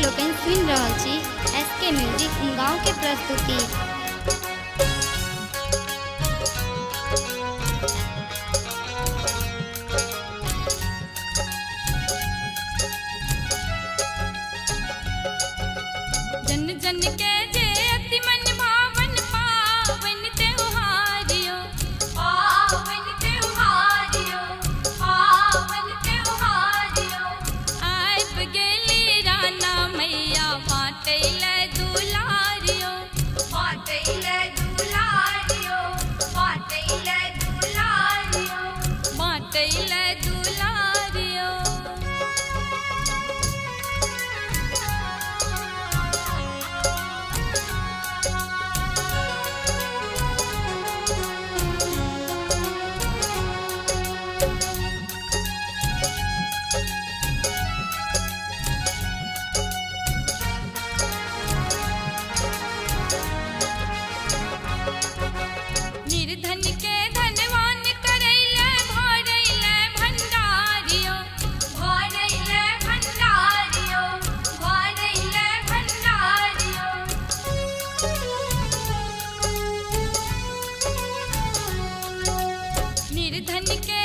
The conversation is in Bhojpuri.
लोकन सुन रहल छी एसके म्यूजिक गाँव के प्रस्तुति। जन जन के जे अति मन भावन पावन त्योहारियो, पावन त्योहारियो, पावन त्योहारियो। आइब गेली राना मैया बाटैले दुलारियो, बाटैले दुलारियो, बाटैले दुलारियो, बाटैले दुलारियो। निर्धन के धनवान करैले भरैले भंडारियो, भरैले भंडारियो, भरैले भंडारियो। निर्धन के